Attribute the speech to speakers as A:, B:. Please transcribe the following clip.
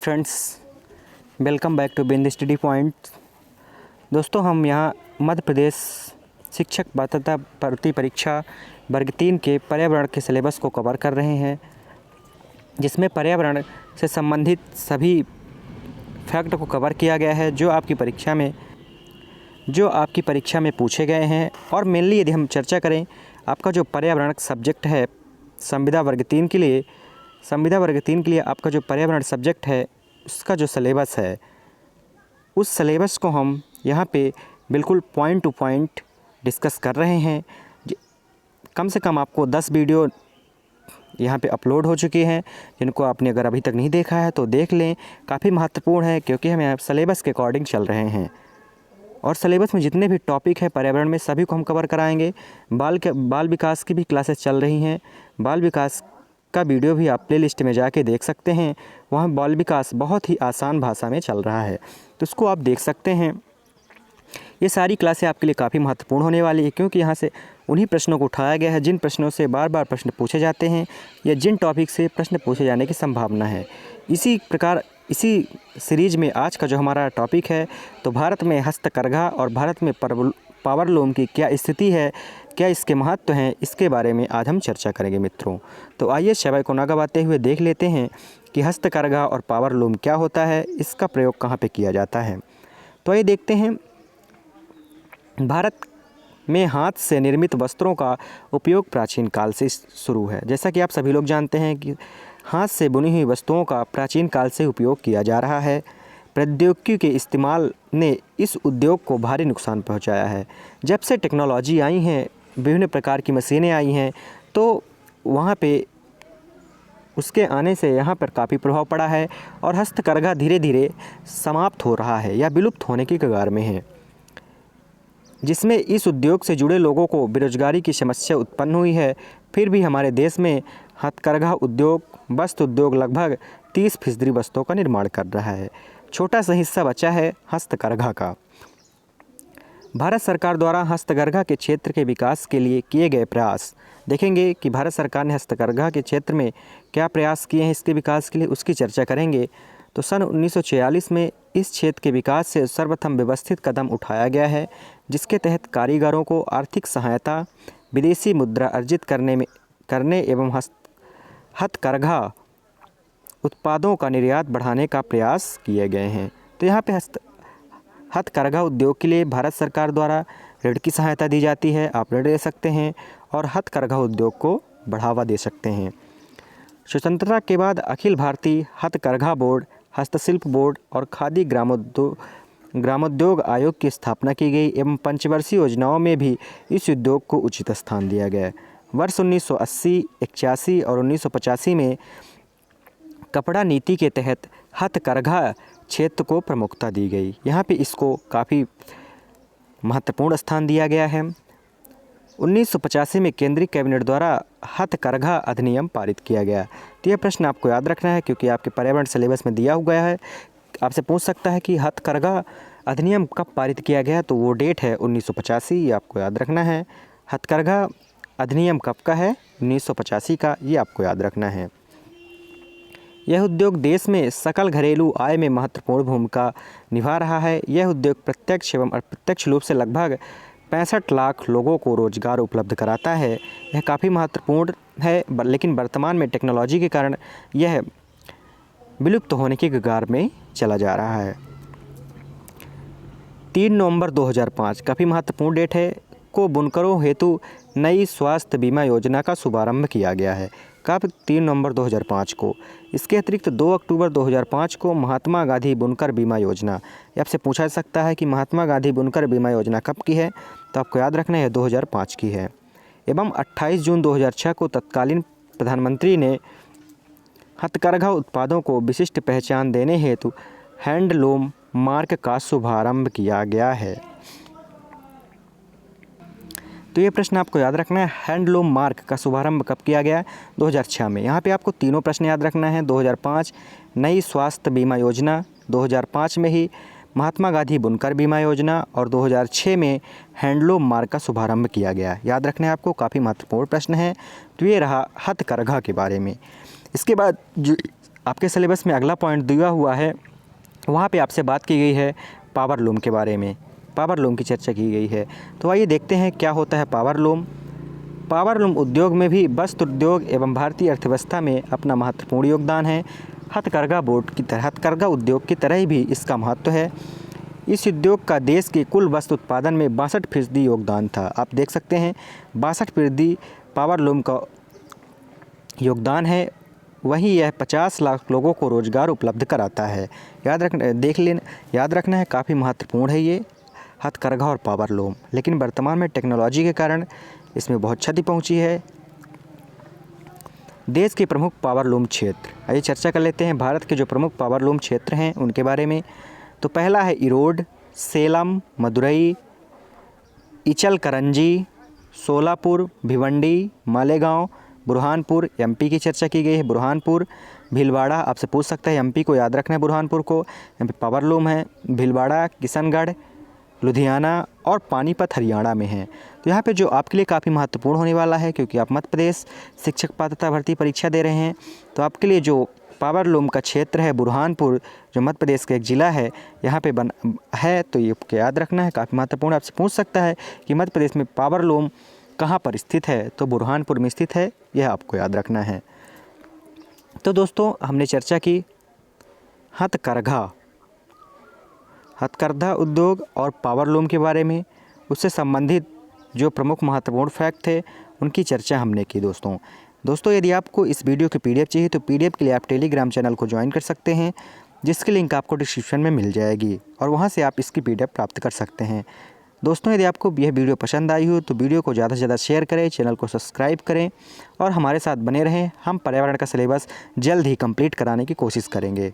A: Friends, welcome back to Bind study point. दोस्तों, हम यहाँ मध्य प्रदेश शिक्षक पात्रता भर्ती परीक्षा वर्ग 3 के पर्यावरण के सिलेबस को कवर कर रहे हैं, जिसमें पर्यावरण से संबंधित सभी फैक्ट को कवर किया गया है जो आपकी परीक्षा में पूछे गए हैं। और मेनली यदि हम चर्चा करें, आपका जो पर्यावरण सब्जेक्ट है संविदा वर्ग 3 के लिए आपका जो पर्यावरण सब्जेक्ट है उसका जो सिलेबस है, उस सिलेबस को हम यहाँ पे बिल्कुल पॉइंट टू पॉइंट डिस्कस कर रहे हैं। कम से कम आपको 10 वीडियो यहाँ पे अपलोड हो चुकी हैं, जिनको आपने अगर अभी तक नहीं देखा है तो देख लें। काफ़ी महत्वपूर्ण है क्योंकि हम यहाँ सिलेबस के अकॉर्डिंग चल रहे हैं और सिलेबस में जितने भी टॉपिक है पर्यावरण में सभी को हम कवर कराएंगे। बाल विकास की भी क्लासेस चल रही हैं। बाल विकास का वीडियो भी आप प्ले लिस्ट में जाके देख सकते हैं। वहाँ बाल विकास बहुत ही आसान भाषा में चल रहा है, तो उसको आप देख सकते हैं। ये सारी क्लासें आपके लिए काफ़ी महत्वपूर्ण होने वाली है क्योंकि यहाँ से उन्हीं प्रश्नों को उठाया गया है जिन प्रश्नों से बार बार प्रश्न पूछे जाते हैं या जिन टॉपिक से प्रश्न पूछे जाने की संभावना है। इसी प्रकार इसी सीरीज़ में आज का जो हमारा टॉपिक है, तो भारत में हस्तकरघा और भारत में पावरलूम की क्या स्थिति है, क्या इसके महत्व हैं, इसके बारे में आज हम चर्चा करेंगे मित्रों। तो आइए समय को ना गवाते हुए देख लेते हैं कि हस्तकरघा और पावरलूम क्या होता है, इसका प्रयोग कहाँ पे किया जाता है। तो आइए देखते हैं। भारत में हाथ से निर्मित वस्त्रों का उपयोग प्राचीन काल से शुरू है। जैसा कि आप सभी लोग जानते हैं कि हाथ से बुनी हुई वस्तुओं का प्राचीन काल से उपयोग किया जा रहा है। प्रौद्योगिकी के इस्तेमाल ने इस उद्योग को भारी नुकसान पहुंचाया है। जब से टेक्नोलॉजी आई हैं, विभिन्न प्रकार की मशीनें आई हैं, तो वहाँ पे उसके आने से यहाँ पर काफ़ी प्रभाव पड़ा है और हस्तकरघा धीरे धीरे समाप्त हो रहा है या विलुप्त होने की कगार में है, जिसमें इस उद्योग से जुड़े लोगों को बेरोजगारी की समस्या उत्पन्न हुई है। फिर भी हमारे देश में हथकरघा उद्योग, वस्त्र उद्योग लगभग 30% वस्तुओं का निर्माण कर रहा है। छोटा सा हिस्सा बचा है हस्तकरघा का। भारत सरकार द्वारा हस्तकरघा के क्षेत्र के विकास के लिए किए गए प्रयास देखेंगे कि भारत सरकार ने हस्तकरघा के क्षेत्र में क्या प्रयास किए हैं इसके विकास के लिए, उसकी चर्चा करेंगे। तो सन 1946 में इस क्षेत्र के विकास से सर्वप्रथम व्यवस्थित कदम उठाया गया है, जिसके तहत कारीगरों को आर्थिक सहायता, विदेशी मुद्रा अर्जित करने एवं हथकरघा उत्पादों का निर्यात बढ़ाने का प्रयास किए गए हैं। तो यहाँ पे हथकरघा उद्योग के लिए भारत सरकार द्वारा ऋण की सहायता दी जाती है। आप ऋण ले सकते हैं और हथकरघा उद्योग को बढ़ावा दे सकते हैं। स्वतंत्रता के बाद अखिल भारतीय हथकरघा बोर्ड, हस्तशिल्प बोर्ड और खादी ग्रामोद्योग आयोग की स्थापना की गई एवं पंचवर्षीय योजनाओं में भी इस उद्योग को उचित स्थान दिया गया। वर्ष 1980, 81 और 1985 में कपड़ा नीति के तहत हथकरघा क्षेत्र को प्रमुखता दी गई। यहाँ पे इसको काफ़ी महत्वपूर्ण स्थान दिया गया है। 1985 में केंद्रीय कैबिनेट द्वारा हथकरघा अधिनियम पारित किया गया। तो यह प्रश्न आपको याद रखना है क्योंकि आपके पर्यावरण सिलेबस में दिया हुआ है। आपसे पूछ सकता है कि हथकरघा अधिनियम कब पारित किया गया, तो वो डेट है 1985, ये आपको याद रखना है। हथकरघा अधिनियम कब का है? 1985 का, ये आपको याद रखना है। यह उद्योग देश में सकल घरेलू आय में महत्वपूर्ण भूमिका निभा रहा है। यह उद्योग प्रत्यक्ष एवं अप्रत्यक्ष रूप से लगभग 65 लाख लोगों को रोजगार उपलब्ध कराता है। यह काफ़ी महत्वपूर्ण है, लेकिन वर्तमान में टेक्नोलॉजी के कारण यह विलुप्त होने की कगार में चला जा रहा है। 3 नवंबर 2005 काफ़ी महत्वपूर्ण डेट है, को बुनकरों हेतु नई स्वास्थ्य बीमा योजना का शुभारंभ किया गया है। कब? 3 नवंबर 2005 को। इसके अतिरिक्त 2 अक्टूबर 2005 को महात्मा गांधी बुनकर बीमा योजना, ये आपसे पूछा जा सकता है कि महात्मा गांधी बुनकर बीमा योजना कब की है, तो आपको याद रखना है 2005 की है। एवं 28 जून 2006 को तत्कालीन प्रधानमंत्री ने हथकरघा उत्पादों को विशिष्ट पहचान देने हेतु हैंडलूम मार्क का शुभारंभ किया गया है। तो ये प्रश्न आपको याद रखना है, हैंडलूम मार्क का शुभारंभ कब किया गया? 2006 में। यहाँ पे आपको तीनों प्रश्न याद रखना है। 2005 नई स्वास्थ्य बीमा योजना, 2005 में ही महात्मा गांधी बुनकर बीमा योजना और 2006 में हैंडलूम मार्क का शुभारंभ किया गया। याद रखना है आपको, काफ़ी महत्वपूर्ण प्रश्न है। तो ये रहा हथकरघा के बारे में। इसके बाद जो आपके सिलेबस में अगला पॉइंट दिया हुआ है, वहाँ पे आपसे बात की गई है पावर लूम के बारे में, पावर लूम की चर्चा की गई है। तो आइए देखते हैं क्या होता है पावर लूम। पावर लूम उद्योग में भी वस्त्र उद्योग एवं भारतीय अर्थव्यवस्था में अपना महत्वपूर्ण योगदान है। हथकरघा उद्योग की तरह ही भी इसका महत्व है। इस उद्योग का देश के कुल वस्त्र उत्पादन में 62% योगदान था। आप देख सकते हैं 62% पावर लूम का योगदान है। वहीं यह 50 लाख लोगों को रोज़गार उपलब्ध कराता है। याद रखना है, काफ़ी महत्वपूर्ण है ये हथकरघा और पावर लूम। लेकिन वर्तमान में टेक्नोलॉजी के कारण इसमें बहुत क्षति पहुंची है। देश के प्रमुख पावर लूम क्षेत्र, आइए चर्चा कर लेते हैं भारत के जो प्रमुख पावर लूम क्षेत्र हैं उनके बारे में। तो पहला है इरोड, सेलम, मदुरई, इचलकरंजी, सोलापुर, भिवंडी, मालेगांव, बुरहानपुर। एमपी की चर्चा की गई है, बुरहानपुर। भीलवाड़ा, आपसे पूछ सकता है, एमपी को याद रखना है बुरहानपुर को, यहाँ पे पावर लूम है। भीलवाड़ा किशनगढ़, लुधियाना और पानीपत हरियाणा में है। तो यहाँ पे जो आपके लिए काफ़ी महत्वपूर्ण होने वाला है, क्योंकि आप मध्य प्रदेश शिक्षक पात्रता भर्ती परीक्षा दे रहे हैं, तो आपके लिए जो पावर लूम का क्षेत्र है बुरहानपुर, जो मध्य प्रदेश का एक ज़िला है, यहाँ पे है, तो ये याद रखना है, काफ़ी महत्वपूर्ण। आपसे पूछ सकता है कि मध्य प्रदेश में पावर लूम कहाँ पर स्थित है, तो बुरहानपुर में स्थित है, यह आपको याद रखना है। तो दोस्तों, हमने चर्चा की हथकरघा उद्योग और पावर लूम के बारे में, उससे संबंधित जो प्रमुख महत्वपूर्ण फैक्ट थे उनकी चर्चा हमने की। दोस्तों यदि आपको इस वीडियो की पीडीएफ चाहिए तो पीडीएफ के लिए आप टेलीग्राम चैनल को ज्वाइन कर सकते हैं, जिसकी लिंक आपको डिस्क्रिप्शन में मिल जाएगी और वहां से आप इसकी पीडीएफ प्राप्त कर सकते हैं। दोस्तों यदि आपको यह वीडियो पसंद आई हो तो वीडियो को ज़्यादा से ज़्यादा शेयर करें, चैनल को सब्सक्राइब करें और हमारे साथ बने रहें। हम पर्यावरण का सिलेबस जल्द ही कंप्लीट कराने की कोशिश करेंगे।